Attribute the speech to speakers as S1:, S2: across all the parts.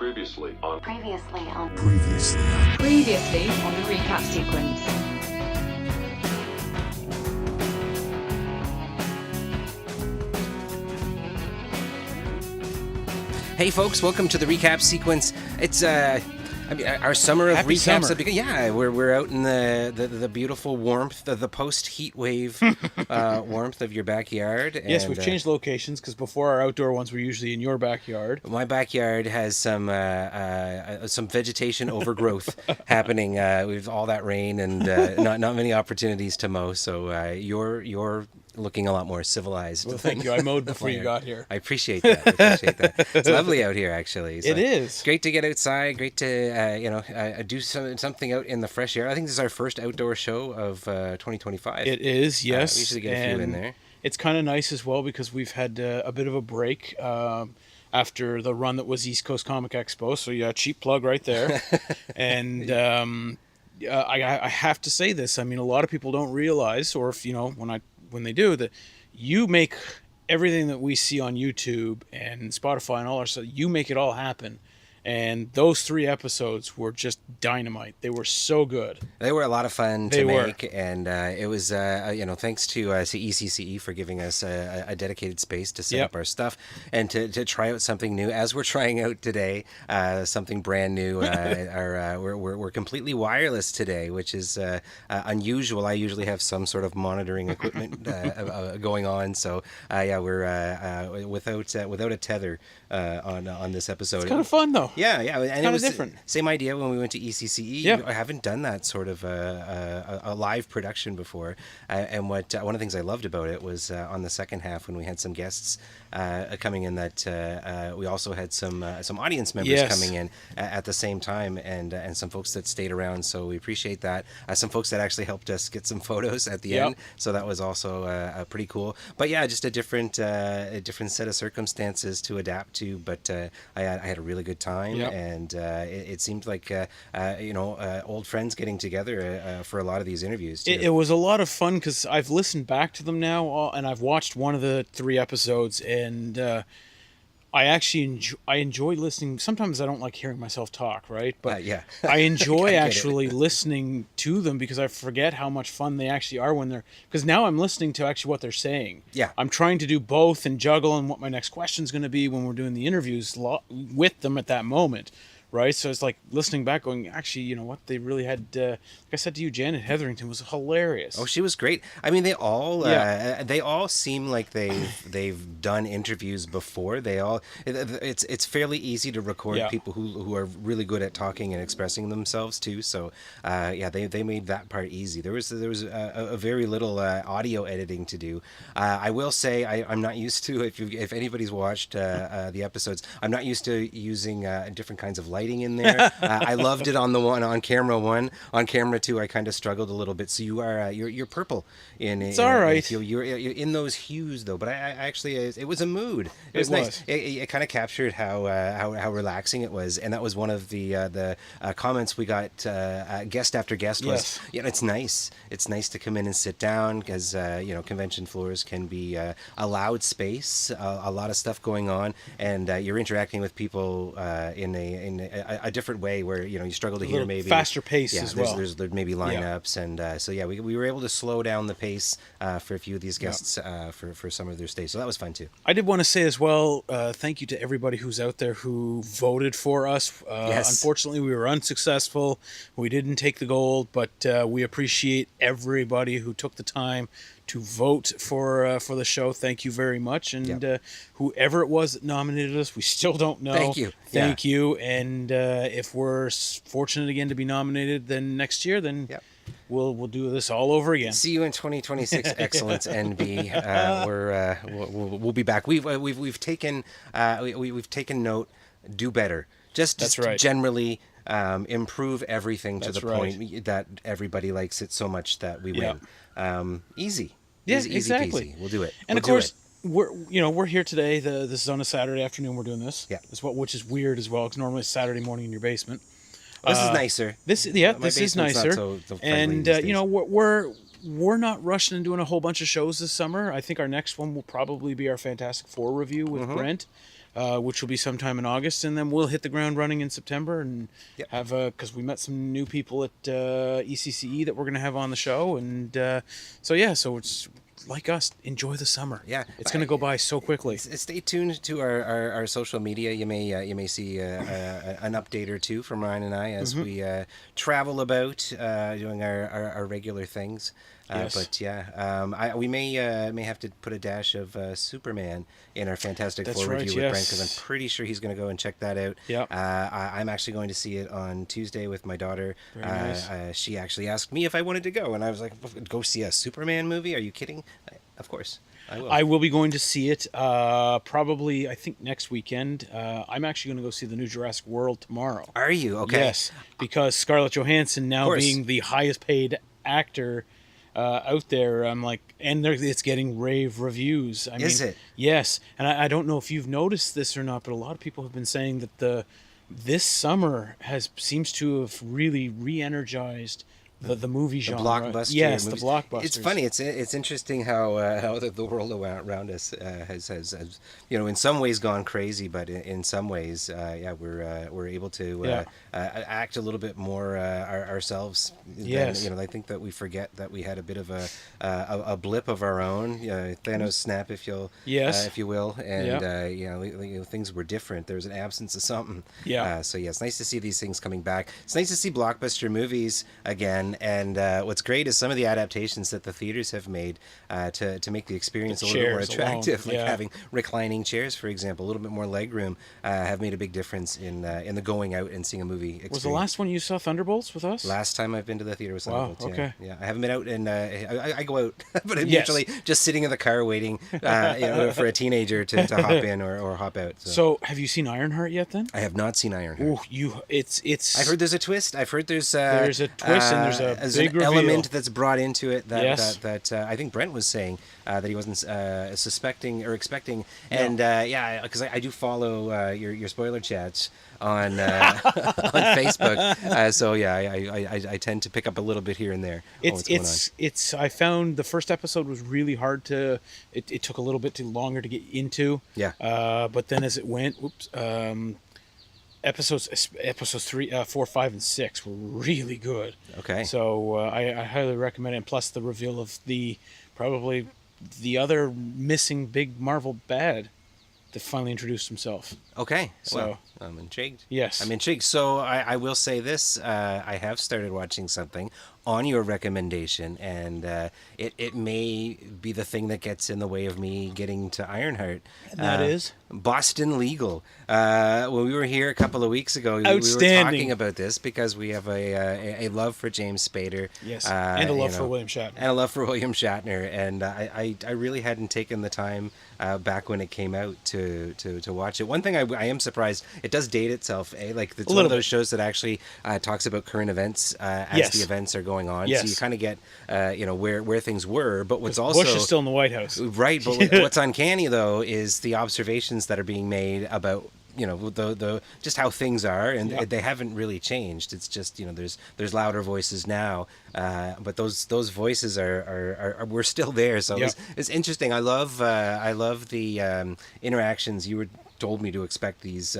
S1: Previously on
S2: Previously on
S3: the recap sequence.
S4: Hey folks, welcome to the recap sequence. It's our summer of
S5: Happy
S4: recaps.
S5: summer.
S4: Yeah, we're out in the beautiful warmth, the post heat wave warmth of your backyard.
S5: Yes,
S4: and,
S5: we've changed locations because before our outdoor ones were usually in your backyard.
S4: My backyard has some vegetation overgrowth happening. We've all that rain and not many opportunities to mow. So you're looking a lot more civilized.
S5: Well, thank you. I mowed before you got here.
S4: I appreciate that. It's lovely out here, actually. So
S5: It is.
S4: It's great to get outside. Great to do something out in the fresh air. I think this is our first outdoor show of 2025.
S5: It is, yes.
S4: We usually get a few in there.
S5: It's kind of nice as well because we've had a bit of a break after the run that was East Coast Comic Expo. So yeah, cheap plug right there. And I have to say this. I mean, a lot of people don't realize, or if when they do, that you make everything that we see on YouTube and Spotify and all our stuff, you make it all happen. And those 3 episodes were just dynamite. They were so good.
S4: They were a lot of fun
S5: They
S4: to
S5: were.
S4: make, and it was thanks to ECCE for giving us a dedicated space to set
S5: Yep.
S4: up our stuff and to try out something new. As we're trying out today, something brand new. We're completely wireless today, which is unusual. I usually have some sort of monitoring equipment going on, so we're without a tether on this episode.
S5: It's kind of fun though.
S4: Yeah, and it
S5: kinda
S4: was
S5: different.
S4: Same idea when we went to ECCE.
S5: Yeah.
S4: I haven't done that sort of a live production before, and one of the things I loved about it was on the second half when we had some guests coming in that we also had some audience members
S5: Yes.
S4: coming in at the same time, and some folks that stayed around. So we appreciate that. Some folks that actually helped us get some photos at the
S5: Yep.
S4: end. So that was also pretty cool. But yeah, just a different set of circumstances to adapt to. But I had a really good time,
S5: Yep.
S4: and it seemed like old friends getting together for a lot of these interviews too.
S5: It was a lot of fun because I've listened back to them now, and I've watched one of the 3 episodes, and I actually enjoy listening. Sometimes I don't like hearing myself talk, right? But
S4: yeah.
S5: I enjoy
S4: I get it.
S5: actually listening to them because I forget how much fun they actually are when they're. Because now I'm listening to actually what they're saying.
S4: Yeah.
S5: I'm trying to do both and juggle on what my next question is going to be when we're doing the interviews with them at that moment. Right, so it's like listening back, going, actually, you know what? They really had, like I said to you, Janet Hetherington was hilarious.
S4: Oh, she was great. I mean, they all
S5: Yeah.
S4: they all seem like they've done interviews before. It's fairly easy to record
S5: Yeah.
S4: people who are really good at talking and expressing themselves too. So they made that part easy. There was a very little audio editing to do. I will say I'm not used to, if anybody's watched the episodes, I'm not used to using different kinds of lighting in there. I loved it on the one on camera 1. On camera 2, I kind of struggled a little bit. So you are you're purple
S5: It's all right.
S4: You're in those hues though. But I actually it was a mood. It was
S5: It was.
S4: nice. It kind of captured how relaxing it was, and that was one of the comments we got. Guest after guest was,
S5: Yes.
S4: it's nice. It's nice to come in and sit down because convention floors can be a loud space, a lot of stuff going on, and you're interacting with people in a different way where you struggle to hear
S5: little
S4: maybe
S5: faster pace as well.
S4: There's maybe lineups, and we were able to slow down the pace for a few of these guests for some of their stays, so that was fun too.
S5: I did want to say as well, thank you to everybody who's out there who voted for us.
S4: Yes.
S5: Unfortunately, we were unsuccessful. We didn't take the gold, but we appreciate everybody who took the time to vote for the show. Thank you very much. And whoever it was that nominated us, we still don't know.
S4: Thank you.
S5: Thank you. And if we're fortunate again to be nominated, then next year, then we'll do this all over again.
S4: See you in 2026, Excellence NB. We'll be back. We've taken note. Do better. Just
S5: That's right.
S4: Generally improve everything to
S5: That's
S4: the
S5: right.
S4: point that everybody likes it so much that we win. Easy.
S5: Yeah,
S4: Easy
S5: exactly.
S4: peasy. We'll do it.
S5: And
S4: We'll
S5: of
S4: do
S5: course,
S4: it.
S5: we're here today. This is on a Saturday afternoon. We're doing this.
S4: Yeah.
S5: Which is weird as well, because normally it's Saturday morning in your basement.
S4: This is nicer.
S5: This
S4: My
S5: is
S4: basement's not
S5: nicer.
S4: so friendly
S5: And
S4: these days.
S5: we're not rushing and doing a whole bunch of shows this summer. I think our next one will probably be our Fantastic Four review with Brent. which will be sometime in August, and then we'll hit the ground running in September and
S4: Yep.
S5: have because we met some new people at ECCE that we're going to have on the show, and so it's like us, enjoy the summer.
S4: Yeah.
S5: It's going to go by so quickly.
S4: Stay tuned to our social media. You may see an update or two from Ryan and I as we travel about doing our regular things.
S5: Yes.
S4: But yeah, we may have to put a dash of Superman in our Fantastic
S5: That's
S4: Four
S5: right,
S4: review with Brent,
S5: yes.
S4: because I'm pretty sure he's going to go and check that out.
S5: Yep.
S4: I'm actually going to see it on Tuesday with my daughter.
S5: Very nice.
S4: She actually asked me if I wanted to go, and I was like, "Go see a Superman movie? Are you kidding?" Of course, I will.
S5: I will be going to see it probably, I think, next weekend. I'm actually going to go see the new Jurassic World tomorrow.
S4: Are you okay?
S5: Yes, because Scarlett Johansson now
S4: course.
S5: being the highest paid actor out there, I'm like, and it's getting rave reviews. I
S4: Is
S5: mean,
S4: it?
S5: Yes, and I don't know if you've noticed this or not, but a lot of people have been saying that this summer seems to have really re-energized the movie
S4: The
S5: genre.
S4: blockbuster
S5: Yes,
S4: movies.
S5: the blockbusters.
S4: It's funny. It's interesting how the world around us has in some ways gone crazy, but in some ways we're able to act a little bit more ourselves.
S5: Yes.
S4: I think that we forget that we had a bit of a blip of our own, Thanos snap, if you will, and things were different. There was an absence of something.
S5: Yeah.
S4: So it's nice to see these things coming back. It's nice to see blockbuster movies again. And what's great is some of the adaptations that the theaters have made to make the experience a little bit more
S5: chairs
S4: attractive,
S5: alone,
S4: like
S5: yeah.
S4: having reclining chairs, for example, a little bit more leg room, have made a big difference in the going out and seeing a movie experience.
S5: Was the last one you saw Thunderbolts with us?
S4: Last time I've been to the theater was
S5: Wow,
S4: Thunderbolts.
S5: okay.
S4: Yeah, I haven't been out, and I go out, but I'm
S5: Yes.
S4: usually just sitting in the car waiting, for a teenager to hop in or hop out.
S5: So, have you seen Ironheart yet? Then?
S4: I have not seen Ironheart.
S5: Ooh, it's.
S4: I've heard there's a twist. I've heard there's
S5: a twist and there's a big
S4: an
S5: reveal.
S4: element that's brought into it that
S5: Yes.
S4: that I think Brent was saying that he wasn't suspecting or expecting.
S5: No.
S4: And because I do follow your spoiler chats on on Facebook, so I tend to pick up a little bit here and there. What's going on.
S5: It's. I found the first episode was really hard to. It took a little bit too longer to get into.
S4: Yeah.
S5: But then as it went, episodes 3, 4, 5, and 6 were really good.
S4: Okay.
S5: So I highly recommend it. And plus the reveal of probably the other missing big Marvel bad that finally introduced himself.
S4: Okay.
S5: So-
S4: Well, I'm intrigued.
S5: Yes.
S4: I'm intrigued. So I will say this: I have started watching something on your recommendation, and it may be the thing that gets in the way of me getting to Ironheart.
S5: And that is?
S4: Boston Legal. When we were here a couple of weeks ago, we were
S5: Outstanding.
S4: talking about this because we have a love for James Spader.
S5: Yes. And a love for William Shatner.
S4: And a love for William Shatner, and I really hadn't taken the time back when it came out to watch it. One thing I am surprised, it does date itself, like it's one of those shows that actually talks about current events as
S5: Yes.
S4: the events are going on.
S5: Yes.
S4: So you kind of get where things were, but what's also
S5: Bush is still in the White House.
S4: right. But what's uncanny though is the observations that are being made about the just how things are, and
S5: Yeah.
S4: they haven't really changed. It's just there's louder voices now, but those voices are we're still there. So
S5: Yep.
S4: it's interesting. I love the interactions. You were told me to expect these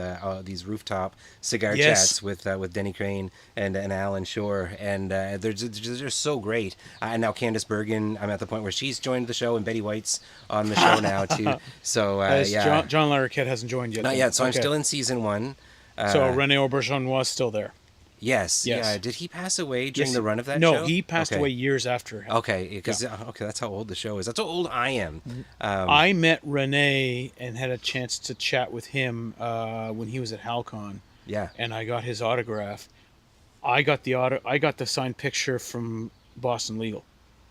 S4: rooftop cigar
S5: Yes.
S4: chats with Denny Crane and Alan Shore, and they're just so great. And now Candice Bergen, I'm at the point where she's joined the show, and Betty White's on the show now too. So yeah,
S5: John Larroquette hasn't joined yet.
S4: not
S5: then.
S4: yet. So I'm
S5: Okay.
S4: still in season 1.
S5: So Rene Auberjonois was still there.
S4: Yes.
S5: Yes.
S4: Yeah. Did he pass away during
S5: Yes.
S4: the run of that
S5: no,
S4: show?
S5: he passed
S4: Okay.
S5: away years after.
S4: Okay, because okay, that's how old the show is. That's how old I am.
S5: I met Rene and had a chance to chat with him when he was at HalCon,
S4: Yeah.
S5: and I got his autograph. I got the signed picture from Boston Legal.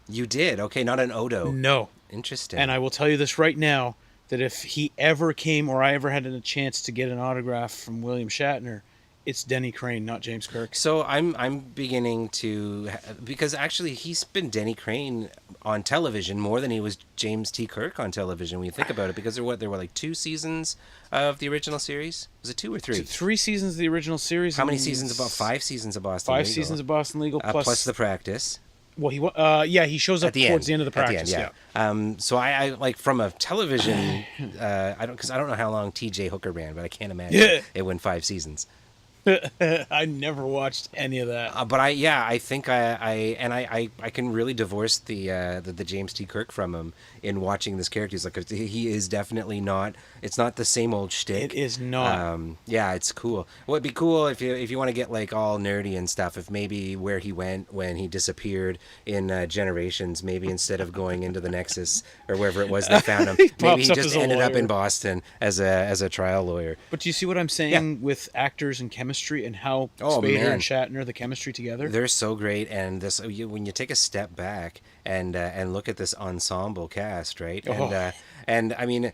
S4: You did. Okay, not an Odo.
S5: No,
S4: Interesting.
S5: and I will tell you this right now, that if he ever came or I ever had a chance to get an autograph from William Shatner, it's Denny Crane, not James Kirk.
S4: So I'm beginning to, because actually he's been Denny Crane on television more than he was James T. Kirk on television when you think about it, because there were like 2 seasons of the original series. Was it 2 or 3?
S5: 3 seasons of the original series.
S4: How many
S5: and
S4: seasons? About 5 seasons of Boston
S5: 5
S4: Legal.
S5: seasons of Boston Legal
S4: plus the practice.
S5: Well, he shows up
S4: At the
S5: towards
S4: end.
S5: the end of the
S4: At the
S5: practice.
S4: end, yeah. So I like from a television, I don't know how long T.J. Hooker ran, but I can't imagine
S5: Yeah.
S4: it went 5 seasons.
S5: I never watched any of that.
S4: But I think I can really divorce the James T. Kirk from him in watching this character. He's like he is definitely not. It's not the same old shtick.
S5: It is not.
S4: Yeah, it's cool. Well, it'd be cool if you want to get like all nerdy and stuff. If maybe where he went when he disappeared in Generations, maybe instead of going into the Nexus or wherever it was they found him, maybe
S5: pops
S4: he
S5: up
S4: just
S5: as a
S4: ended up in
S5: lawyer.
S4: Boston as a trial lawyer.
S5: But do you see what I'm saying with actors and chemistry and how
S4: Oh,
S5: Spader
S4: man.
S5: and Shatner, the chemistry together?
S4: They're so great, and when you take a step back and look at this ensemble cast, right? And I mean,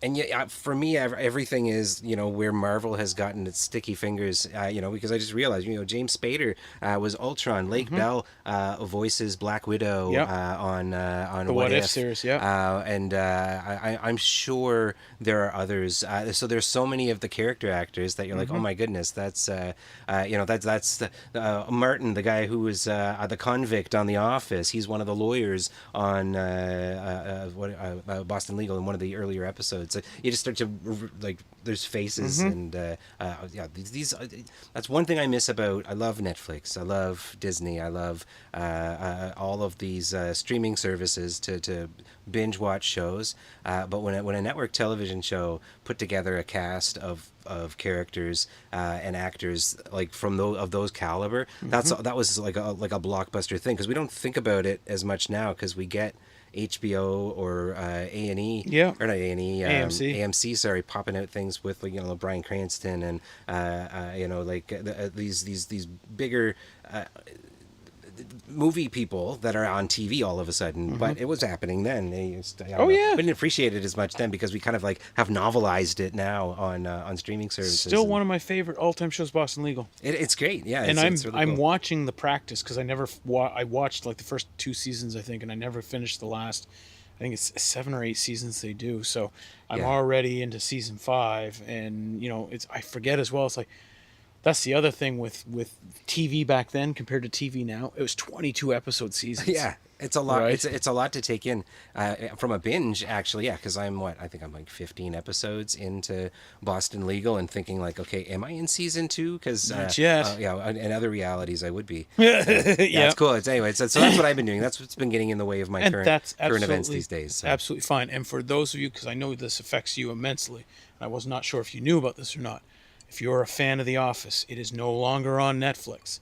S4: and yeah, for me, everything is where Marvel has gotten its sticky fingers. Because I just realized James Spader was Ultron, Lake Bell voices Black Widow
S5: Yep.
S4: on
S5: The What If series, yeah.
S4: and I'm sure there are others. So there's so many of the character actors that you're like, oh my goodness, that's that's Martin, the guy who was the convict on The Office. He's one of the lawyers on Boston Legal in one of the earlier episodes. So you just start to like, there's faces and these. That's one thing I miss about. I love Netflix. I love Disney. I love all of these streaming services to binge watch shows. But when a network television show put together a cast of characters and actors like from those caliber, that was like a blockbuster thing, because we don't think about it as much now because we get HBO or A&E,
S5: Yeah.
S4: or not A&E,
S5: AMC.
S4: AMC, sorry, popping out things with Bryan Cranston and these bigger movie people that are on TV all of a sudden. But it was happening then. I don't know.
S5: yeah.
S4: We didn't appreciate it as much then because we kind of like have novelized it now on streaming services.
S5: Still one of my favorite all-time shows, Boston Legal.
S4: It's great, yeah.
S5: And
S4: it's really
S5: I'm
S4: cool.
S5: watching the practice because I watched like the first 2 seasons, I think, and I never finished the last. I think it's 7 or 8 seasons they do. So I'm
S4: Yeah.
S5: already into season 5, and I forget as well. It's like, that's the other thing with TV back then compared to TV now. It was 22 episode seasons.
S4: Yeah, it's a lot.
S5: Right?
S4: It's a lot to take in from a binge, actually. Yeah, because I think I'm like 15 episodes into Boston Legal and thinking like, okay, am I in season 2? Because
S5: Not yet.
S4: in other realities I would be.
S5: Yeah.
S4: It's cool. Anyway, so that's what I've been doing. That's what's been getting in the way of my
S5: And
S4: current
S5: that's
S4: events
S5: absolutely-
S4: these days. So.
S5: Absolutely fine. And for those of you, because I know this affects you immensely, and I was not sure if you knew about this or not. If you're a fan of The Office, it is no longer on Netflix.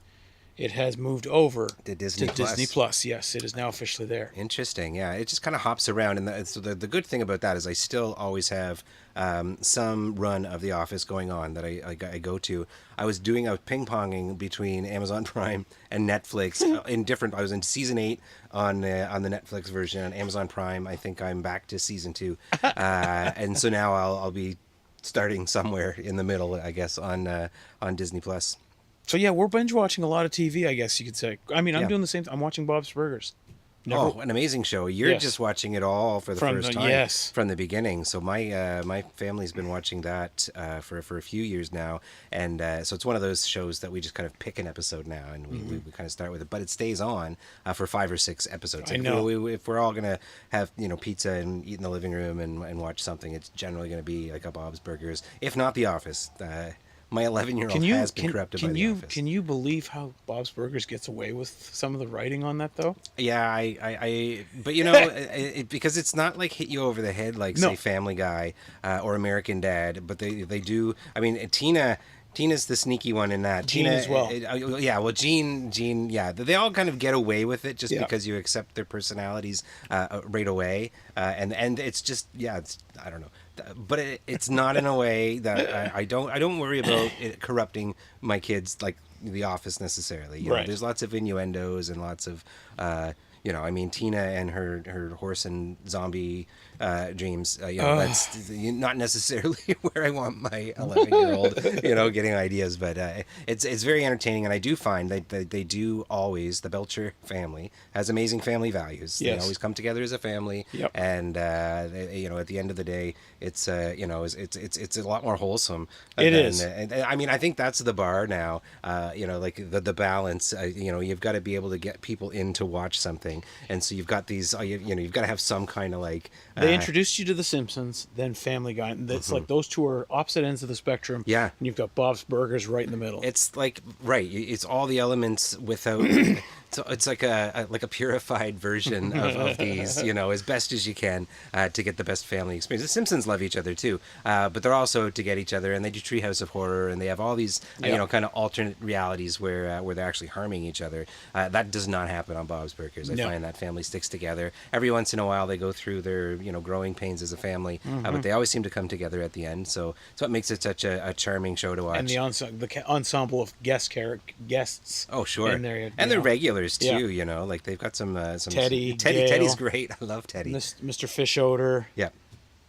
S5: It has moved over
S4: To Disney Plus.
S5: Disney Plus. Yes, it is now officially there.
S4: Interesting. Yeah, it just kind of hops around, and so the good thing about that is I still always have some run of The Office going on that I go to. I was ping ponging between Amazon Prime and Netflix I was in season 8 on the Netflix version. On Amazon Prime, I think I'm back to season 2, and so now I'll be starting somewhere in the middle, I guess, on Disney Plus.
S5: So yeah, we're binge watching a lot of TV, I guess you could say. I mean, I'm
S4: Yeah.
S5: doing the same. I'm watching Bob's Burgers.
S4: Oh, an amazing show! You're
S5: Yes.
S4: just watching it all for the
S5: From
S4: first
S5: the-
S4: time,
S5: yes.
S4: from the beginning. So my family's been watching that for a few years now, and so it's one of those shows that we just kind of pick an episode now, and we kind of start with it, but it stays on for 5 or 6 episodes.
S5: I
S4: Like,
S5: know.
S4: if we're all gonna have pizza and eat in the living room and watch something, it's generally gonna be like a Bob's Burgers, if not The Office. My 11-year-old has been corrupted by The Office.
S5: Can you believe how Bob's Burgers gets away with some of the writing on that though?
S4: Yeah, but because it's not like hit you over the head like
S5: No.
S4: say Family Guy or American Dad, but they do. I mean, Tina's the sneaky one in that.
S5: Gene
S4: Tina
S5: as well.
S4: Yeah, well, Gene, yeah, they all kind of get away with it just
S5: Yeah.
S4: because you accept their personalities right away, and it's just I don't know. But it's not in a way that I don't worry about it corrupting my kids like The Office necessarily.
S5: Right.
S4: There's lots of innuendos and lots of You know, I mean, Tina and her horse and zombie dreams. You know, that's not necessarily where I want my 11-year-old, you know, getting ideas. But it's very entertaining, and I do find that they do always, the Belcher family has amazing family values. They
S5: Yes.
S4: always come together as a family,
S5: Yep.
S4: and you know, at the end of the day, it's you know, it's a lot more wholesome.
S5: It
S4: than,
S5: is.
S4: and I mean, I think that's the bar now. You know, like the balance. You know, you've got to be able to get people in to watch something, and so you've got these. You know, you've got to have some kind of like.
S5: They introduced you to The Simpsons, then Family Guy. And it's like those two are opposite ends of the spectrum.
S4: Yeah.
S5: And you've got Bob's Burgers right in the middle.
S4: It's like right. It's all the elements without. So it's like a purified version of these, you know, as best as you can to get the best family experience. The Simpsons love each other too, but they're also to get each other, and they do Treehouse of Horror, and they have all these, you
S5: Yeah.
S4: know, kind of alternate realities where they're actually harming each other. That does not happen on Bob's Burgers. I
S5: No.
S4: find that family sticks together. Every once in a while, they go through their, you know, growing pains as a family, but they always seem to come together at the end. So it's what makes it such a charming show to watch.
S5: and the ensemble of guests.
S4: Oh sure,
S5: in there,
S4: and
S5: you
S4: they're
S5: know.
S4: regulars too.
S5: Yeah.
S4: You know, like they've got some
S5: Teddy,
S4: Teddy's
S5: Gail.
S4: great. I love Teddy.
S5: Mr. Fish Odor.
S4: Yeah,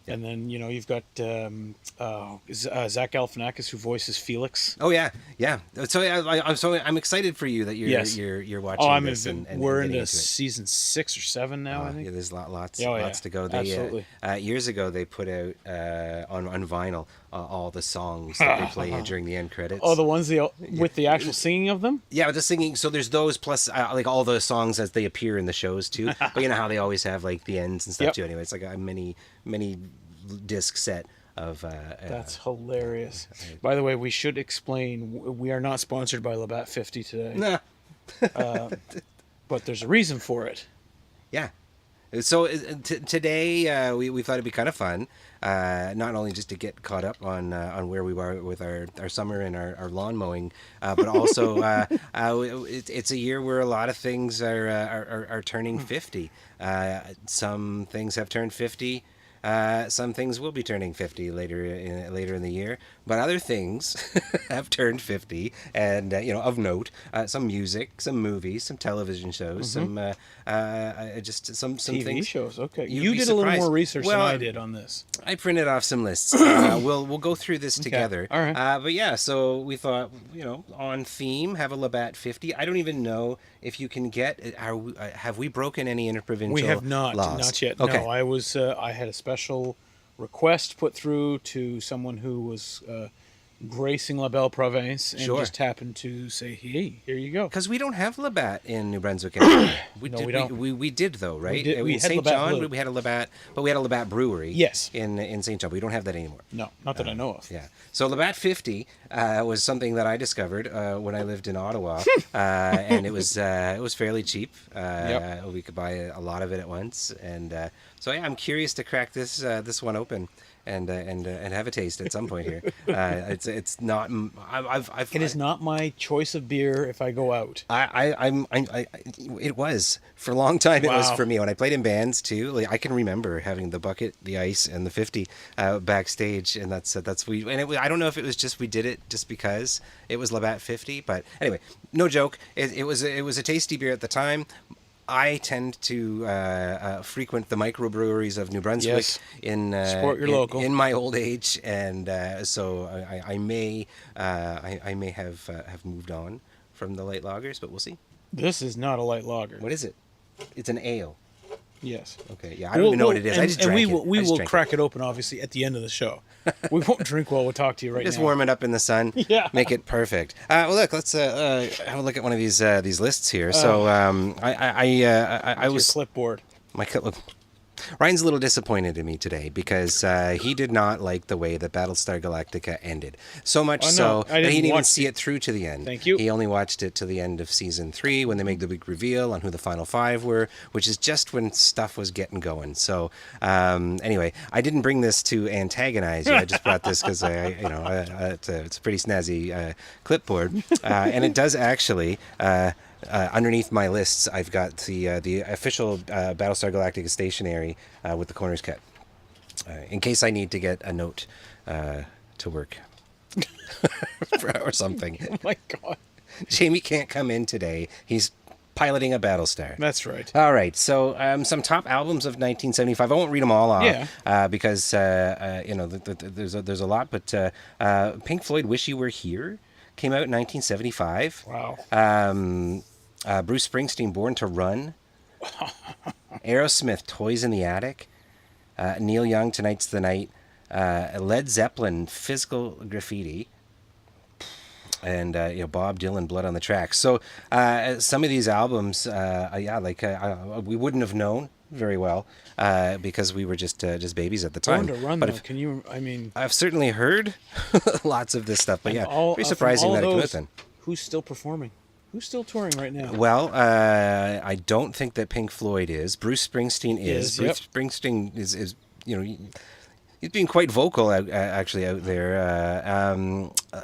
S5: And then, you know, you've got Zach Galifianakis, who voices Felix.
S4: oh yeah, yeah. So I'm excited for you that you're
S5: Yes.
S4: you're watching
S5: Oh, I'm
S4: this and
S5: we're
S4: getting
S5: into
S4: into it.
S5: season 6 or 7 now, I think.
S4: Yeah, there's lots
S5: Oh, yeah.
S4: lots to go. They
S5: Absolutely.
S4: years ago they put out on vinyl all the songs that they play during the end credits.
S5: Oh, the ones with the actual singing of them?
S4: Yeah, the singing. So there's those plus like all the songs as they appear in the shows too. But you know how they always have like the ends and stuff
S5: Yep.
S4: too. Anyway, it's like a mini disc set of.
S5: That's hilarious. By the way, we should explain we are not sponsored by Labatt 50 today,
S4: Nah.
S5: but there's a reason for it.
S4: Yeah. So today we thought it'd be kind of fun, not only just to get caught up on where we were with our summer and our lawn mowing, but also it's a year where a lot of things are turning 50. Some things have turned 50. Some things will be turning 50 later in the year, but other things have turned 50, and you know, of note, some music, some movies, some television shows, some just some
S5: TV
S4: things.
S5: shows. Okay.
S4: You'd
S5: You
S4: be
S5: did a little
S4: surprised.
S5: more research
S4: Well,
S5: than I did on this.
S4: I printed off some lists. We'll go through this together.
S5: All right.
S4: But yeah, so we thought, you know, on theme, have a Labatt 50. I don't even know if you can get. Have we broken any interprovincial?
S5: We have not
S4: laws?
S5: yet.
S4: Okay.
S5: No, I had a special request put through to someone who was gracing La Belle Province and
S4: Sure.
S5: just happened to say, "Hey, here you go."
S4: Because we don't have Labatt in New Brunswick anymore.
S5: No,
S4: did,
S5: we don't.
S4: We did though, right?
S5: did. We
S4: In
S5: had
S4: St.
S5: Labatt
S4: John,
S5: Blue.
S4: we had a Labatt, but we had a Labatt brewery.
S5: Yes.
S4: In St. John, but we don't have that anymore.
S5: No, not that I know of.
S4: Yeah. So Labatt 50 was something that I discovered when I lived in Ottawa, and it was fairly cheap.
S5: Yep.
S4: We could buy a lot of it at once, and so yeah, I'm curious to crack this one open. And have a taste at some point here. It's not. I've
S5: It is not my choice of beer if I go out.
S4: it was for a long time. It was
S5: Wow.
S4: for me when I played in bands too. Like I can remember having the bucket, the ice, and the 50 backstage, and that's I don't know if it was just we did it just because it was Labatt 50, but anyway, no joke. It was a tasty beer at the time. I tend to frequent the microbreweries of New Brunswick
S5: Yes. Support your
S4: in,
S5: local.
S4: in my old age, and so I may have moved on from the light lagers, but we'll see.
S5: This is not a light lager.
S4: What is it? It's an ale.
S5: Yes.
S4: Okay, yeah, I don't even know what it is. I just
S5: and
S4: drank
S5: we will,
S4: it.
S5: we
S4: I just
S5: will
S4: drank
S5: crack it open, obviously, at the end of the show. We won't drink while we talk to you right
S4: Just
S5: now.
S4: warm it up in the sun.
S5: Yeah.
S4: Make it perfect. Well, look, let's have a look at one of these lists here. So I
S5: Your
S4: was
S5: clipboard.
S4: Ryan's a little disappointed in me today because he did not like the way that Battlestar Galactica ended. So much
S5: Oh, no,
S4: so
S5: I
S4: that he
S5: didn't
S4: didn't even
S5: watch
S4: see it through to the end.
S5: Thank you.
S4: He only watched it to the end of season 3 when they made the big reveal on who the final 5 were, which is just when stuff was getting going. So anyway, I didn't bring this to antagonize you. I just brought this because it's a pretty snazzy clipboard, and it does actually. Underneath my lists, I've got the official Battlestar Galactica stationery with the corners cut, in case I need to get a note to work or something.
S5: Oh my God.
S4: Jamie can't come in today. He's piloting a Battlestar.
S5: That's right.
S4: All right, so some top albums of 1975. I won't read them all off, because there's a lot. But Pink Floyd, "Wish You Were Here," came out in 1975.
S5: Wow.
S4: Bruce Springsteen, "Born to Run." Aerosmith, "Toys in the Attic." Neil Young, "Tonight's the Night." Led Zeppelin, "Physical Graffiti." And Bob Dylan, "Blood on the Tracks." So some of these albums, we wouldn't have known very well because we were just babies at the time.
S5: Born to Run,
S4: but
S5: though, can you? I mean,
S4: I've certainly heard lots of this stuff. But yeah,
S5: all,
S4: very surprising that it came out then.
S5: Who's still performing? Who's still touring right now?
S4: Well, I don't think that Pink Floyd is. Bruce Springsteen is. Bruce Springsteen is he's being quite vocal actually out there.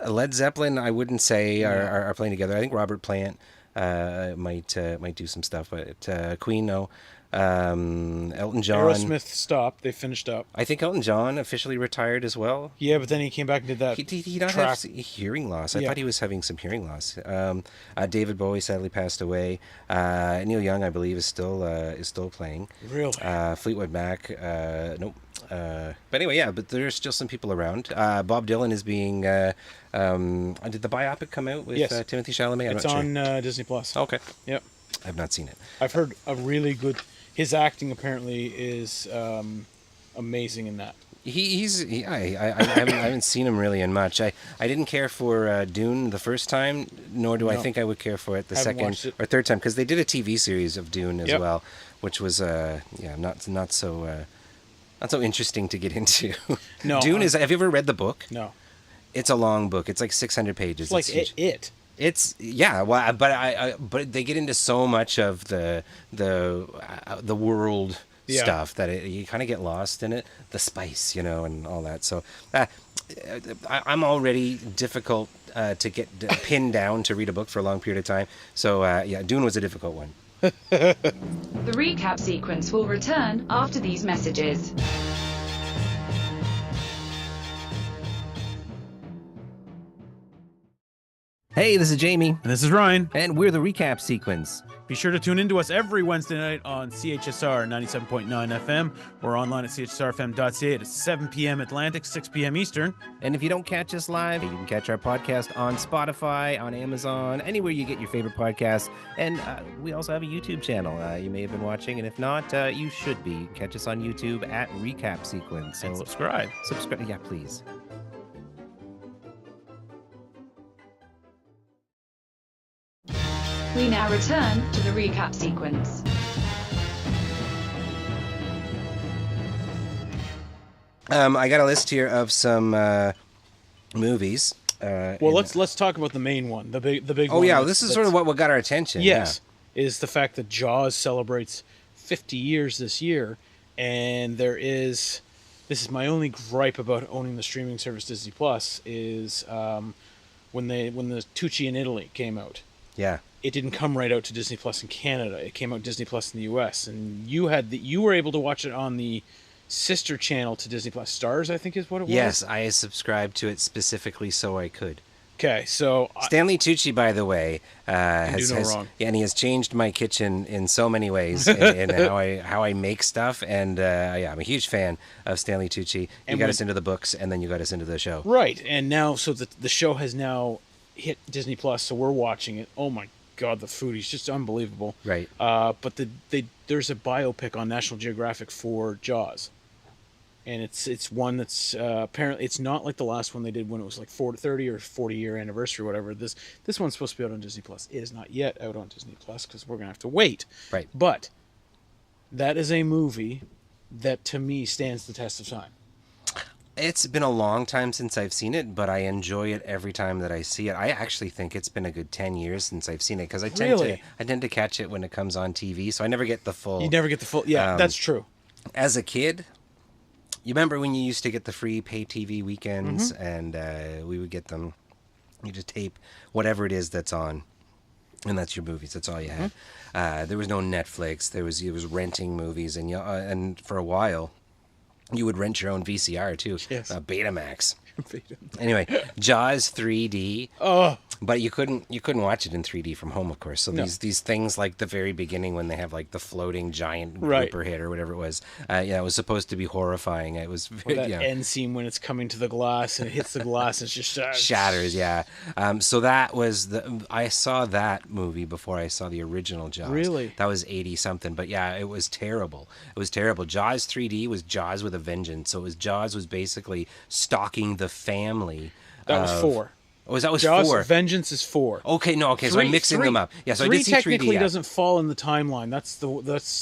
S4: Led Zeppelin, I wouldn't say are playing together. I think Robert Plant might do some stuff, but Queen, no. Elton John.
S5: Aerosmith stopped. They finished up.
S4: I think Elton John officially retired as well.
S5: Yeah, but then he came back and did that.
S4: He does have hearing loss. I thought he was having some hearing loss. David Bowie sadly passed away. Neil Young, I believe, is still playing.
S5: Really?
S4: Fleetwood Mac, nope. But anyway, yeah. But there's still some people around. Bob Dylan is being. Did the biopic come out with Timothy Chalamet?
S5: It's on Disney Plus.
S4: Okay.
S5: Yep.
S4: I've not seen it.
S5: I've heard a really good. His acting apparently is amazing in that.
S4: I haven't seen him really in much. I didn't care for Dune the first time, nor do I think I would care for it the second or third time, because they did a TV series of Dune as well, which was not so interesting to get into.
S5: No,
S4: Dune is. Have you ever read the book?
S5: No.
S4: It's a long book. It's like 600 pages.
S5: It's like it.
S4: It's well, but they get into so much of the world stuff that you kind of get lost in it, the spice, and all that. So I'm already difficult to get pinned down to read a book for a long period of time. So Dune was a difficult one.
S1: The recap sequence will return after these messages.
S4: Hey, this is Jamie.
S2: And this is Ryan.
S4: And we're the Recap Sequence.
S2: Be sure to tune in to us every Wednesday night on CHSR 97.9 FM. We're online at chsrfm.ca at 7 p.m. Atlantic, 6 p.m. Eastern.
S4: And if you don't catch us live, you can catch our podcast on Spotify, on Amazon, anywhere you get your favorite podcasts. And we also have a YouTube channel you may have been watching. And if not, you should be. Catch us on YouTube at Recap Sequence.
S2: So and subscribe.
S4: Subscribe, yeah, please.
S1: We now return to the recap sequence.
S4: I got a list here of some movies.
S5: Well, let's talk about the main one, the big one.
S4: Oh yeah, this is sort of what got our attention.
S5: Yes, is the fact that Jaws celebrates 50 years this year, and this is my only gripe about owning the streaming service Disney Plus is when the Tucci in Italy came out.
S4: Yeah.
S5: It didn't come right out to Disney Plus in Canada. It came out Disney Plus in the US, and you were able to watch it on the sister channel to Disney Plus. Stars, I think is what it was.
S4: Yes, I subscribed to it specifically so I could.
S5: Okay, so
S4: Stanley Tucci, by the way, has
S5: wrong.
S4: Yeah, and he has changed my kitchen in so many ways in how I make stuff. And I'm a huge fan of Stanley Tucci. You got us into the books, and then you got us into the show.
S5: Right, and now so the show has now hit Disney Plus, so we're watching it. Oh my God, the food is just unbelievable.
S4: Right.
S5: But there's a biopic on National Geographic for Jaws, and it's one that's apparently it's not like the last one they did when it was like 30 or 40 year anniversary or whatever. This one's supposed to be out on Disney Plus. It is not yet out on Disney Plus because we're gonna have to wait.
S4: Right.
S5: But that is a movie that to me stands the test of time.
S4: It's been a long time since I've seen it, but I enjoy it every time that I see it. I actually think it's been a good 10 years since I've seen it because I tend to catch it when it comes on TV, so I never get the full.
S5: You never get the full. Yeah, that's true.
S4: As a kid, you remember when you used to get the free pay TV weekends, and we would get them. You just tape whatever it is that's on, and that's your movies. That's all you had. There was no Netflix. It was renting movies, and for a while. You would rent your own VCR too.
S5: Yes.
S4: Betamax. Anyway, Jaws 3D.
S5: Oh.
S4: But you couldn't watch it in 3D from home, of course. So
S5: No.
S4: these things like the very beginning when they have like the floating giant
S5: Right.
S4: grouper hit or whatever it was, yeah, it was supposed to be horrifying. It was
S5: Or that
S4: yeah.
S5: end scene when it's coming to the glass and it hits the glass and it's just
S4: Shatters, yeah. So that was I saw that movie before I saw the original Jaws.
S5: Really?
S4: That was 80 something, but yeah, it was terrible. It was terrible. Jaws 3D was Jaws with a vengeance. So it was Jaws was basically stalking the family.
S5: That was 4.
S4: Oh, that was
S5: Jaws
S4: 4.
S5: Vengeance is 4.
S4: Okay, no, okay, so I'm mixing them up. Yeah, so I
S5: 3
S4: did see 3D.
S5: technically
S4: Yeah.
S5: doesn't fall in the timeline. That's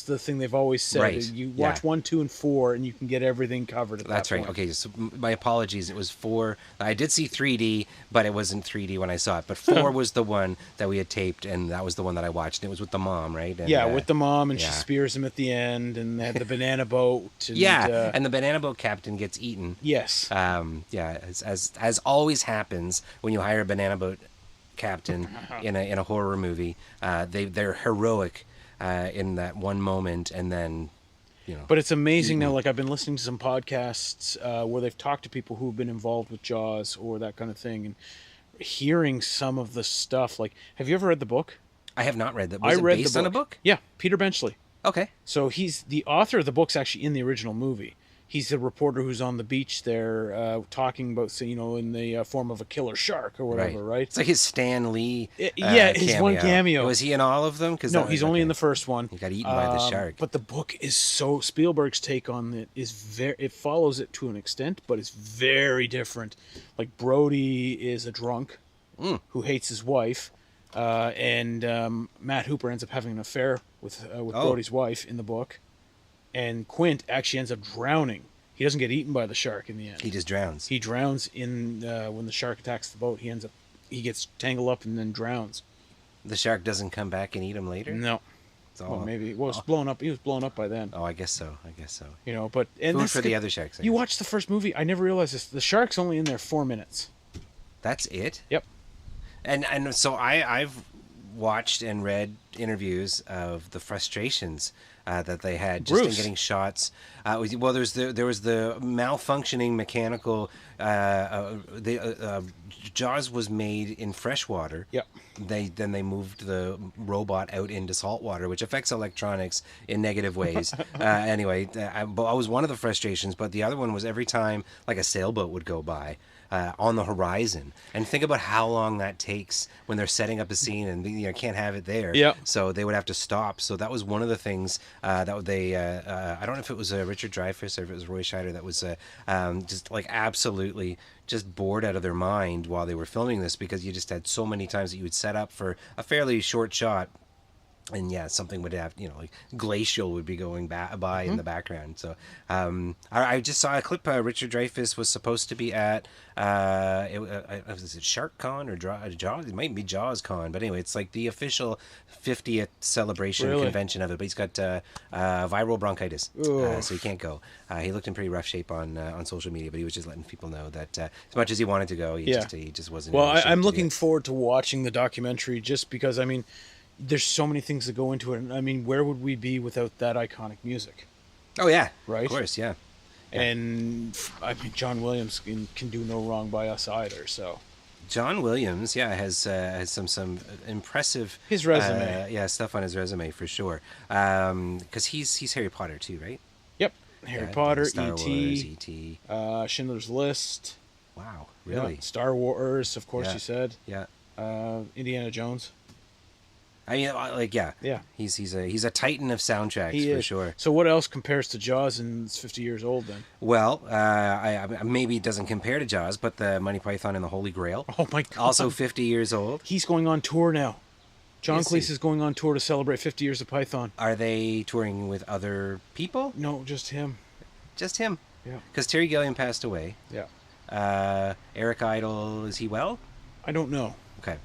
S5: the thing they've always said.
S4: Right,
S5: You watch
S4: yeah.
S5: 1, 2, and 4, and you can get everything covered at
S4: That's
S5: that
S4: right.
S5: point.
S4: Okay, so my apologies. It was 4. I did see 3D, but it wasn't 3D when I saw it. But 4 was the one that we had taped, and that was the one that I watched. And it was with the mom, right? And,
S5: Yeah, with the mom, and
S4: yeah.
S5: she spears him at the end, and they had the banana boat. And,
S4: yeah, and the banana boat captain gets eaten.
S5: yes.
S4: Yeah, as always happens when you hire a banana boat captain in a horror movie, they're heroic in that one moment, and then
S5: But it's amazing now. Like I've been listening to some podcasts where they've talked to people who've been involved with Jaws or that kind of thing, and hearing some of the stuff. Like, have you ever read the book?
S4: I have not read that.
S5: I
S4: Was it
S5: read
S4: based
S5: the
S4: on a book?
S5: Yeah, Peter Benchley.
S4: Okay.
S5: So he's the author of the book's actually in the original movie. He's the reporter who's on the beach there talking about, say, in the form of a killer shark or whatever, right?
S4: It's like his Stan Lee.
S5: Yeah, his one cameo.
S4: Was he in all of them?
S5: No, he's only in the first one.
S4: He got eaten by the shark.
S5: But the book is so Spielberg's take on it is very. It follows it to an extent, but it's very different. Like Brody is a drunk who hates his wife, and Matt Hooper ends up having an affair with Brody's wife in the book, and Quint actually ends up drowning. He doesn't get eaten by the shark in the end.
S4: He just drowns.
S5: He drowns in when the shark attacks the boat. He gets tangled up and then drowns.
S4: The shark doesn't come back and eat him later?
S5: No.
S4: It's all,
S5: Well, maybe. Well, it was blown up. He was blown up by then.
S4: Oh, I guess so.
S5: But and
S4: Food
S5: that's
S4: for the other sharks. I
S5: You
S4: guess.
S5: watch the first movie. I never realized this. The shark's only in there 4 minutes.
S4: That's it?
S5: Yep.
S4: And so I've watched and read interviews of the frustrations that they had just in
S5: Bruce.
S4: getting shots. Well, there was the malfunctioning mechanical. Jaws was made in freshwater.
S5: Yep.
S4: Then they moved the robot out into saltwater, which affects electronics in negative ways. Anyway, that was one of the frustrations, but the other one was every time like a sailboat would go by. On the horizon, and think about how long that takes when they're setting up a scene and can't have it there.
S5: Yep.
S4: So they would have to stop. So that was one of the things that they. I don't know if it was Richard Dreyfuss or if it was Roy Scheider that was just like absolutely just bored out of their mind while they were filming this, because you just had so many times that you would set up for a fairly short shot. And yeah, something would have, like Glacial would be going by in the background. So I just saw a clip. Richard Dreyfuss was supposed to be at, was it Shark Con or Jaws? It might be Jaws Con. But anyway, it's like the official 50th celebration
S5: Really?
S4: convention of it. But he's got viral bronchitis,
S5: Ugh.
S4: so he can't go. He looked in pretty rough shape on social media, but he was just letting people know that as much as he wanted to go, he just wasn't.
S5: Well,
S4: in shape
S5: I'm
S4: to do
S5: looking
S4: it.
S5: forward to watching the documentary just because, I mean, there's so many things that go into it. And I mean, where would we be without that iconic music?
S4: Oh yeah,
S5: Right?
S4: Of course, yeah.
S5: And I mean, John Williams can do no wrong by us either. So
S4: John Williams, has some impressive
S5: His resume.
S4: stuff on his resume for sure. Because he's Harry Potter too, right?
S5: yep, Harry
S4: Yeah,
S5: Potter,
S4: Star Wars,
S5: E.T.,
S4: E.T.
S5: Schindler's List,
S4: Wow,
S5: yeah,
S4: really?
S5: Star Wars, of course
S4: Yeah.
S5: you said,
S4: Yeah.
S5: Indiana Jones.
S4: I mean, yeah.
S5: Yeah.
S4: He's a titan of soundtracks
S5: He
S4: for
S5: is.
S4: sure.
S5: So what else compares to Jaws and it's 50 years old then?
S4: Well, I maybe it doesn't compare to Jaws, but the Monty Python and the Holy Grail,
S5: Oh my God.
S4: also 50 years old.
S5: He's going on tour now. John
S4: Is he?
S5: Cleese is going on tour to celebrate 50 years of Python.
S4: Are they touring with other people?
S5: No, just him.
S4: Just him?
S5: Yeah.
S4: Because Terry Gilliam passed away.
S5: Yeah.
S4: Eric Idle, is he well?
S5: I don't know.
S4: Okay.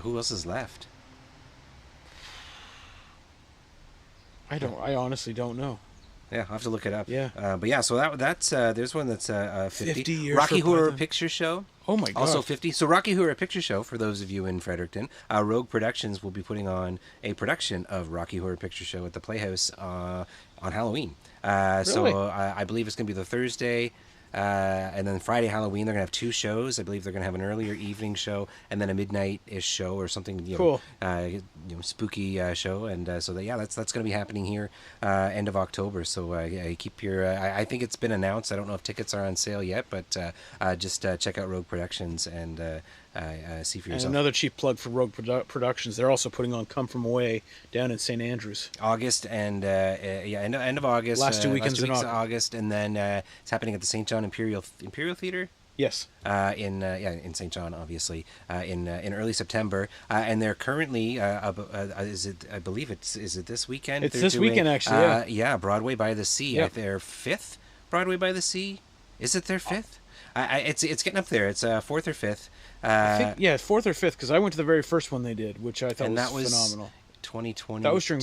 S4: Who else is left?
S5: I honestly don't know.
S4: Yeah, I'll have to look it up.
S5: Yeah.
S4: But yeah, so that's there's one that's 50.
S5: 50 years
S4: Rocky
S5: for
S4: Horror
S5: Python.
S4: Picture Show.
S5: Oh my God.
S4: Also 50. So Rocky Horror Picture Show, for those of you in Fredericton, Rogue Productions will be putting on a production of Rocky Horror Picture Show at the Playhouse on Halloween.
S5: Really?
S4: So I believe it's going to be the Thursday. And then Friday, Halloween, they're going to have 2 shows. I believe they're going to have an earlier evening show and then a midnight-ish show or something,
S5: Cool.
S4: spooky show. And so, that's going to be happening here end of October. So keep your... I think it's been announced. I don't know if tickets are on sale yet, but just check out Rogue Productions and see for
S5: And
S4: yourself.
S5: another cheap plug for Rogue Productions. They're also putting on Come From Away down in St. Andrews.
S4: August and end of August.
S5: Last 2 weekends in
S4: of August, and then it's happening at the St. John Imperial Theater.
S5: Yes.
S4: In St. John, obviously, in early September, and they're currently is it? I believe is it this weekend?
S5: It's
S4: They're
S5: this
S4: doing,
S5: weekend, actually. Yeah.
S4: Broadway by the Sea.
S5: Yep.
S4: Their 5th Broadway by the Sea. Is it their 5th? It's getting up there. It's 4th or 5th.
S5: I think, 4th or 5th, because I went to the very first one they did, which I thought was phenomenal.
S4: 2020.
S5: That was during,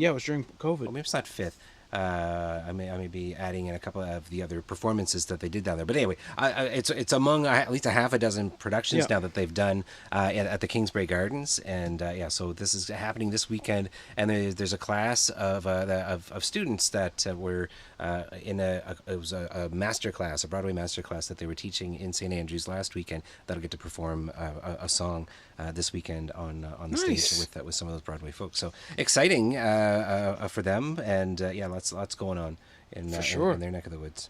S5: it was during COVID.
S4: Well, maybe it's not 5th. I may be adding in a couple of the other performances that they did down there. But anyway, it's among at least a half a dozen productions now that they've done at the Kingsbury Gardens, and so this is happening this weekend. And there's a class of students that were in it was a master class, a Broadway master class that they were teaching in St. Andrews last weekend. That'll get to perform a song this weekend on the stage with some of those Broadway folks. So exciting for them, and lots going on in their neck of the woods.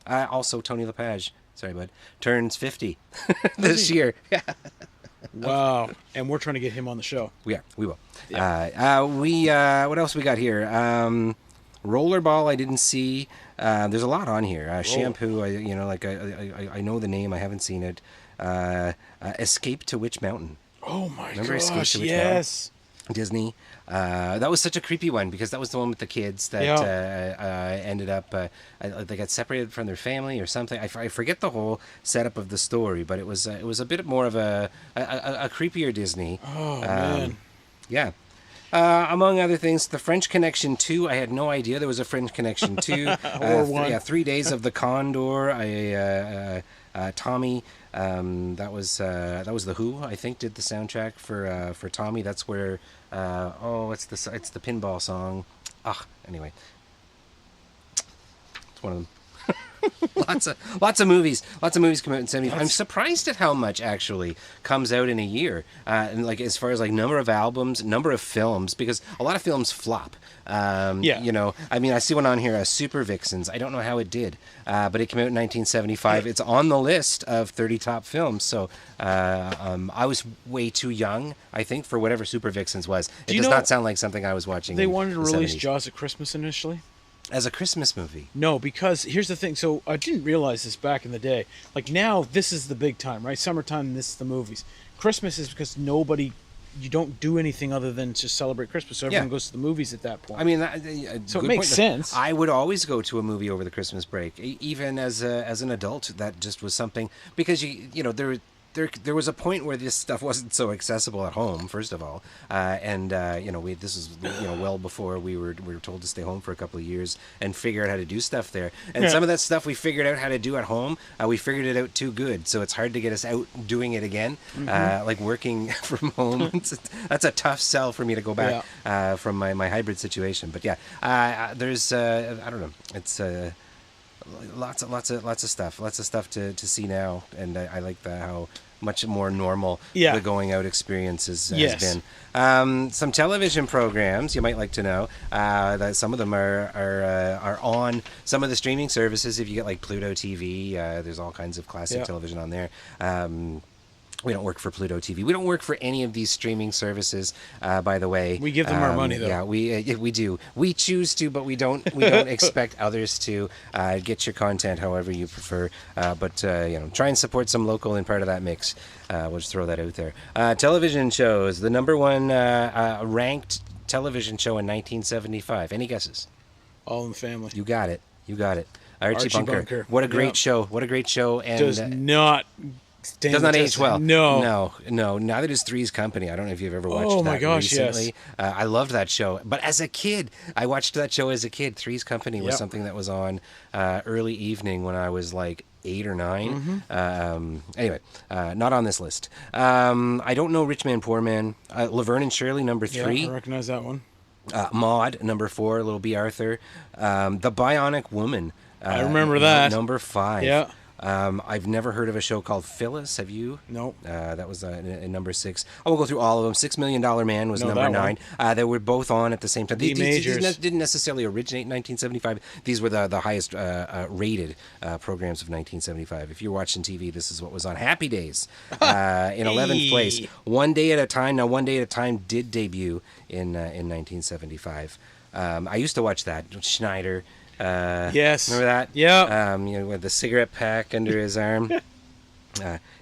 S4: Also, Tony LePage, sorry bud, turns 50 this year.
S5: Wow. And we're trying to get him on the show.
S4: We will.
S5: Yeah.
S4: What else we got here? Rollerball I didn't see. There's a lot on here. Shampoo, I know the name, I haven't seen it. Escape to Witch Mountain.
S5: Oh my
S4: Remember Escape
S5: gosh,
S4: to Witch
S5: yes.
S4: Disney. That was such a creepy one because that was the one with the kids that ended up they got separated from their family or something. I forget the whole setup of the story, but it was a bit more of a creepier Disney.
S5: Oh man.
S4: Yeah. Among other things, the French Connection 2. I had no idea there was a French Connection 2.
S5: Or one.
S4: 3 Days of the Condor. Tommy. That was the Who. I think did the soundtrack for Tommy. That's where. It's the pinball song. Anyway, it's one of them. lots of movies come out in 70s. I'm surprised at how much actually comes out in a year, and like as far as like number of albums, number of films, because a lot of films flop. I mean, I see one on here, Super Vixens. I don't know how it did, but it came out in 1975. It's on the list of 30 top films. So I was way too young, I think, for whatever Super Vixens was. It does not sound like something I was watching.
S5: They wanted to release
S4: 70s.
S5: Jaws at Christmas initially.
S4: As a Christmas movie.
S5: No, because here's the thing. So I didn't realize this back in the day. Like now, this is the big time, right? Summertime, this is the movies. Christmas is because you don't do anything other than just celebrate Christmas. So everyone goes to the movies at that point.
S4: I mean,
S5: so it makes sense.
S4: I would always go to a movie over the Christmas break, even as an adult. That just was something because there was a point where this stuff wasn't so accessible at home. First of all, this is well before we were told to stay home for a couple of years and figure out how to do stuff there. And some of that stuff we figured out how to do at home, we figured it out too good. So it's hard to get us out doing it again. Like working from home, that's a tough sell for me to go back from my hybrid situation. But there's I don't know. It's. Lots of stuff to see now, and I like how much more normal the going out experience has been. Some television programs you might like to know that some of them are on some of the streaming services. If you get like Pluto TV, there's all kinds of classic television on there. We don't work for Pluto TV. We don't work for any of these streaming services, by the way.
S5: We give them our money, though.
S4: Yeah, we do. We choose to, but we don't expect others to get your content however you prefer. But try and support some local in part of that mix. We'll just throw that out there. Television shows. The number one ranked television show in 1975. Any guesses?
S5: All in the Family.
S4: You got it. Archie Bunker. What a great show. And
S5: does not...
S4: Does not age well.
S5: No.
S4: Neither does Three's Company. I don't know if you've ever watched
S5: that. Oh
S4: my
S5: gosh,
S4: recently. Yes. I loved that show. But as a kid, I watched that show as a kid. Three's Company was something that was on early evening when I was like 8 or 9. Anyway, not on this list. I don't know Rich Man, Poor Man. Laverne and Shirley, number 3.
S5: I recognize that one.
S4: Maude, number 4. Little B. Arthur. The Bionic Woman.
S5: I remember that.
S4: Number 5.
S5: Yeah.
S4: I've never heard of a show called Phyllis. Have you?
S5: Nope.
S4: That was in number 6. I won't go through all of them. $6 Million Man was
S5: No,
S4: number
S5: that
S4: 9. They were both on at the same time.
S5: The majors.
S4: Didn't necessarily originate in 1975. These were the highest rated programs of 1975. If you're watching TV, this is what was on. Happy Days in 11th place. One Day at a Time. Now, One Day at a Time did debut in 1975. I used to watch that. Schneider.
S5: Yes.
S4: Remember that?
S5: Yeah.
S4: With the cigarette pack under his arm.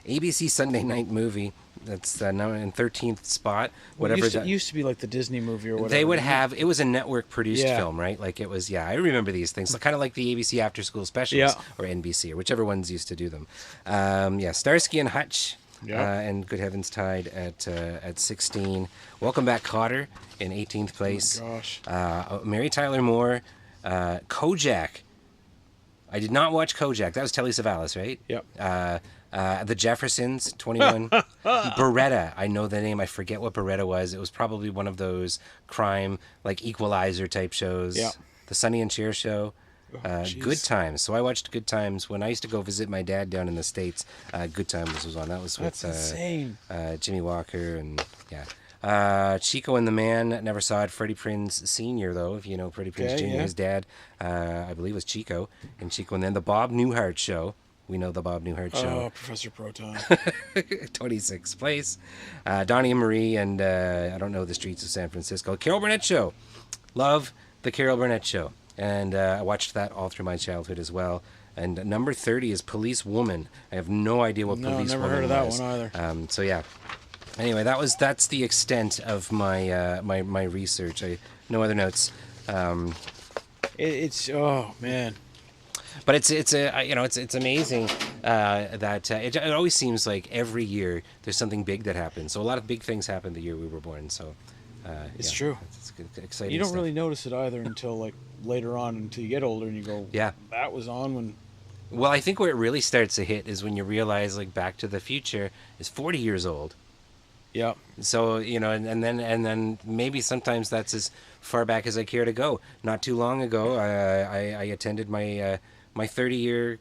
S4: ABC Sunday Night Movie. That's now in 13th spot. Whatever.
S5: It used to be like the Disney movie or whatever.
S4: They would have. It was a network produced
S5: Yeah.
S4: film, right? Like it was. Yeah, I remember these things. Kind of like the ABC After School Specials
S5: Yeah.
S4: or NBC or whichever ones used to do them. Starsky and Hutch.
S5: Yeah.
S4: And Good Heavens Tide at 16. Welcome Back, Kotter in 18th place.
S5: Oh my gosh.
S4: Mary Tyler Moore. Kojak. I did not watch Kojak. That was Telly Savalas, right?
S5: Yep.
S4: The Jeffersons, 21. Beretta. I know the name. I forget what Beretta was. It was probably one of those crime, like Equalizer type shows.
S5: Yeah.
S4: The Sonny and Cher show.
S5: Jeez.
S4: Good Times. So I watched Good Times when I used to go visit my dad down in the States. Good Times was on. That was with
S5: That's insane.
S4: Jimmy Walker and yeah. Chico and the Man, never saw it. Freddie Prinze Sr., though, if you know Freddie Prinze
S5: Okay,
S4: Jr.,
S5: yeah.
S4: his dad, I believe was Chico. And Chico and then the Bob Newhart Show. We know the Bob Newhart
S5: Oh,
S4: Show.
S5: Professor Proton.
S4: 26th place. Donnie and Marie and I don't know the streets of San Francisco. Carol Burnett Show. Love the Carol Burnett Show. And I watched that all through my childhood as well. And number 30 is Police Woman. I have no idea what
S5: No,
S4: Police
S5: never
S4: Woman
S5: heard of that
S4: was.
S5: one either.
S4: So yeah. Anyway, that's the extent of my my research. No other notes.
S5: It's oh man.
S4: But it's amazing that it always seems like every year there's something big that happens. So a lot of big things happened the year we were born. So
S5: It's true.
S4: It's good, exciting.
S5: You don't
S4: stuff.
S5: really notice it either until like later on, until you get older and you go,
S4: Yeah.
S5: that was on when.
S4: Well, I think where it really starts to hit is when you realize like Back to the Future is 40 years old.
S5: Yeah.
S4: So and then maybe sometimes that's as far back as I care to go. Not too long ago, I attended my my 30-year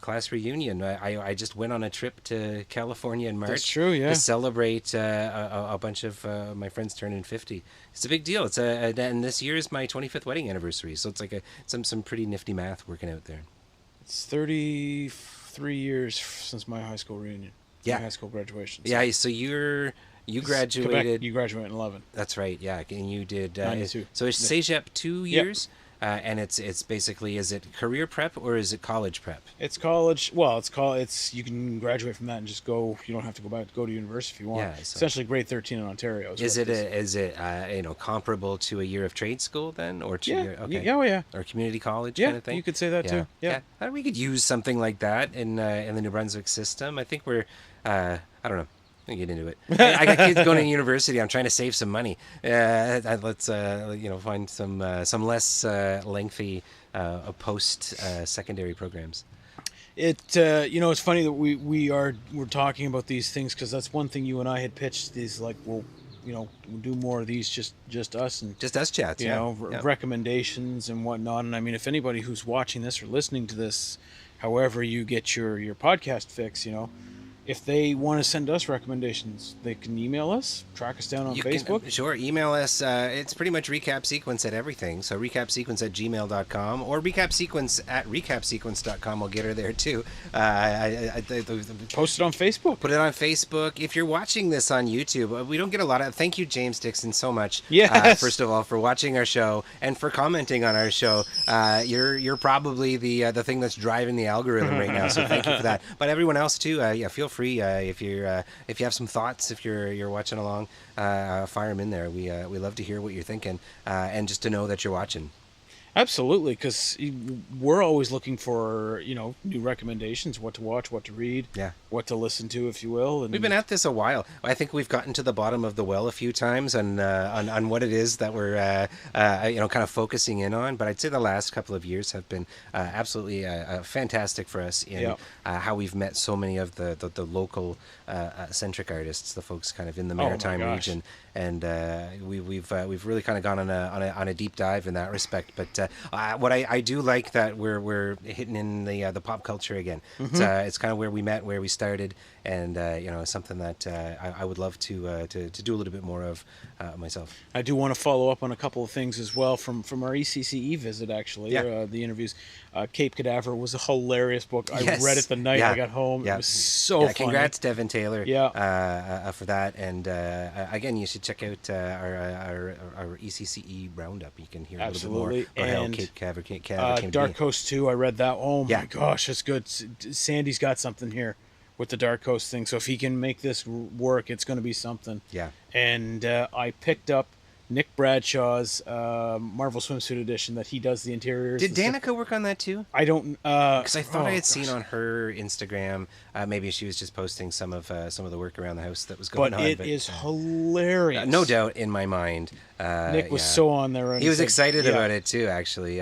S4: class reunion. I just went on a trip to California in March.
S5: That's true, yeah.
S4: To celebrate a bunch of my friends turning 50. It's a big deal. And this year is my 25th wedding anniversary. So it's like some pretty nifty math working out there.
S5: It's 33 years since my high school reunion.
S4: Yeah.
S5: My high school graduation. So
S4: Yeah. So you graduated.
S5: Quebec, you graduated in 11.
S4: That's right. Yeah, and you did.
S5: 92.
S4: So it's CEGEP 2 years, and it's basically, is it career prep or is it college prep?
S5: It's college. Well, it's you can graduate from that and just go. You don't have to go to university if you want.
S4: Yeah, so-
S5: Essentially, grade 13 in Ontario.
S4: Is it comparable to a year of trade school then, or to
S5: Yeah.
S4: okay.
S5: Yeah. Oh yeah.
S4: or community college
S5: Yeah.
S4: kind of thing?
S5: You could say that too. Yeah.
S4: We could use something like that in the New Brunswick system. I think we're I don't know. I get into it. I got kids going to university. I'm trying to save some money. Let's find some less lengthy post secondary programs.
S5: It's funny that we're talking about these things because that's one thing you and I had pitched. These like we'll do more of these just us and
S4: Just us chats. Yeah.
S5: recommendations and whatnot. And I mean, if anybody who's watching this or listening to this, however you get your podcast fix, if they want to send us recommendations, they can email us, track us down on Facebook.
S4: Sure, email us. It's pretty much Recap Sequence at everything. So recapsequence@gmail.com or recapsequence@recapsequence.com. We'll get her there too.
S5: Post it on Facebook.
S4: Put it on Facebook. If you're watching this on YouTube, we don't get a lot of. Thank you, James Dixon, so much.
S5: Yes.
S4: First of all, for watching our show and for commenting on our show. You're probably the thing that's driving the algorithm right now. So thank you for that. But everyone else too. Feel free if you have some thoughts. If you're watching along, fire them in there. We love to hear what you're thinking and just to know that you're watching.
S5: Absolutely, because we're always looking for new recommendations, what to watch, what to read.
S4: Yeah.
S5: what to listen to, if you will. And
S4: We've been at this a while. I think we've gotten to the bottom of the well a few times on what it is that we're kind of focusing in on. But I'd say the last couple of years have been absolutely fantastic for us in how we've met so many of the local centric artists, the folks kind of in the maritime region, and we've really kind of gone on a deep dive in that respect. But what I do like that we're hitting in the pop culture again. It's kind of where we met, where we started, and something that I would love to do a little bit more of myself.
S5: I do want to follow up on a couple of things as well from our ECCE visit, actually. The interviews. Cape Cadaver was a hilarious book. I read it the night I got home. It was so funny.
S4: Congrats, Devin Taylor, for that. And again, you should check out our ECCE roundup. You can hear a little bit more about how Cape Cadaver came to be.
S5: Dark Coast 2, I read that. Oh my gosh, that's good. Sandy's got something here with the Dark Coast thing. So if he can make this work, it's going to be something.
S4: Yeah.
S5: And I picked up Nick Bradshaw's Marvel Swimsuit Edition that he does the interiors.
S4: Did Danica work on that too?
S5: I don't,
S4: because I thought I had seen on her Instagram. Maybe she was just posting some of the work around the house that was going on.
S5: But it is hilarious.
S4: No doubt in my mind.
S5: Nick was so on there. And
S4: he was excited about it too. Actually,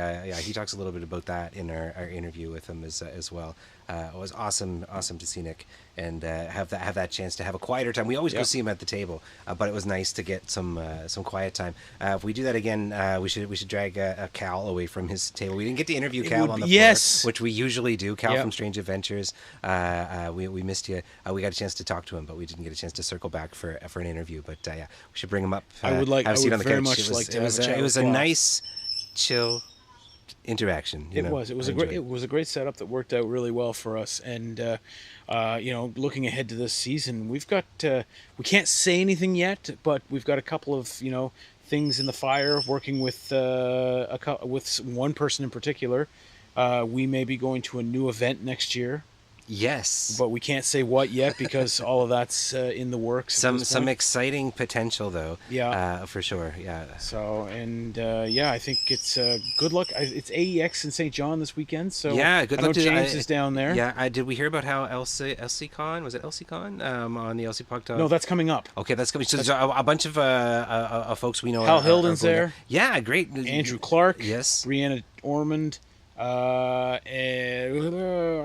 S4: he talks a little bit about that in our interview with him as well. It was awesome to see Nick and have that chance to have a quieter time. We always go see him at the table, but it was nice to get some quiet time. If we do that again, we should drag Cal away from his table. We didn't get to interview Cal on the floor, which we usually do. Cal from Strange Adventures. We missed you. We got a chance to talk to him, but we didn't get a chance to circle back for an interview. But we should bring him up.
S5: I would very much like to have a chat.
S4: It was a nice, chill interaction.
S5: It was a great setup that worked out really well for us. And looking ahead to this season, we've got we can't say anything yet, but we've got a couple of things in the fire. Working with with one person in particular, we may be going to a new event next year.
S4: Yes,
S5: but we can't say what yet because all of that's in the works.
S4: Some exciting potential though. For sure.
S5: So I think it's good luck. It's AEX in St. John this weekend. So
S4: good luck.
S5: James is down there.
S4: Did we hear about how LCCon was it LCCon on the LC Puck Talk?
S5: No, that's coming up.
S4: Okay, that's coming. So there's a bunch of folks we know.
S5: Hal Hilden's there.
S4: Yeah, great.
S5: Andrew Clark.
S4: Yes.
S5: Brianna Ormond. I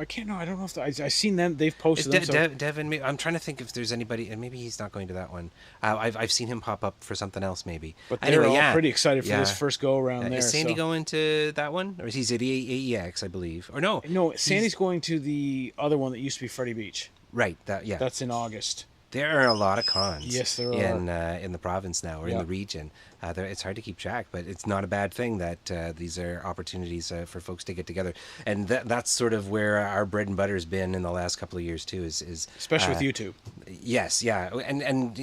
S5: can't know. I don't know if I've seen them. They've posted them.
S4: Devin, I'm trying to think if there's anybody, and maybe he's not going to that one. I've seen him pop up for something else, maybe.
S5: But they're all pretty excited for this first go around there.
S4: Is Sandy going to that one, or is he at AEX, I believe, or no?
S5: No, Sandy's going to the other one that used to be Freddie Beach.
S4: Right.
S5: That's in August.
S4: There are a lot of cons.
S5: Yes, there
S4: are in the province now, or in the region. It's hard to keep track, but it's not a bad thing that these are opportunities for folks to get together, and that's sort of where our bread and butter has been in the last couple of years too. Is
S5: especially with YouTube.
S4: Yes, and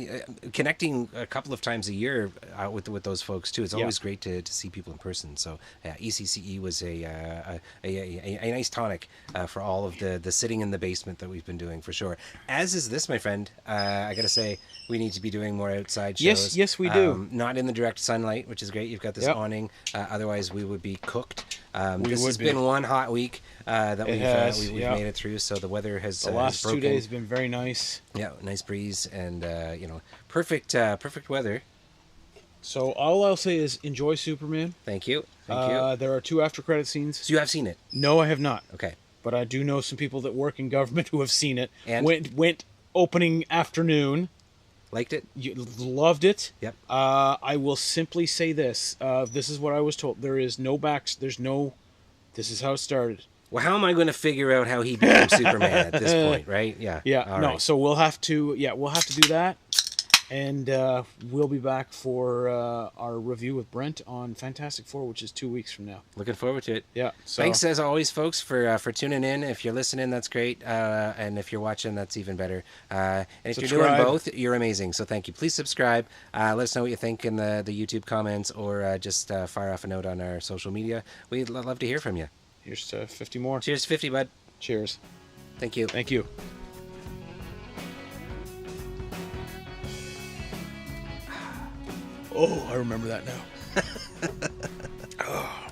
S4: connecting a couple of times a year with those folks too. It's always great to see people in person. So ECCE was a nice tonic for all of the sitting in the basement that we've been doing for sure. As is this, my friend. I got to say, we need to be doing more outside shows.
S5: Yes, we do.
S4: Not in the direct sunlight, which is great. You've got this awning. Otherwise, we would be cooked. This has been one hot week that we've made it through. So the weather has
S5: the last
S4: broken.
S5: 2 days have been very nice.
S4: Yeah, nice breeze and perfect weather.
S5: So all I'll say is enjoy Superman.
S4: Thank you. There
S5: are 2 after credit scenes.
S4: So you have seen it?
S5: No, I have not.
S4: Okay.
S5: But I do know some people that work in government who have seen it.
S4: And
S5: went opening afternoon.
S4: Liked it?
S5: You loved it?
S4: Yep.
S5: I will simply say this. This is what I was told. This is how it started.
S4: Well, how am I going to figure out how he became Superman at this point, right? Yeah.
S5: Yeah.
S4: All
S5: no,
S4: right.
S5: so we'll have to do that. And we'll be back for our review with Brent on Fantastic Four, which is 2 weeks from now.
S4: Looking forward to it.
S5: Yeah. So.
S4: Thanks as always, folks, for tuning in. If you're listening, that's great. And if you're watching, that's even better. And if you're doing both, you're amazing. So thank you. Please subscribe. Let us know what you think in the YouTube comments, or just fire off a note on our social media. We'd love to hear from you.
S5: Here's to 50 more.
S4: Cheers to 50, bud.
S5: Cheers.
S4: Thank you.
S5: Thank you. Oh, I remember that now. Oh.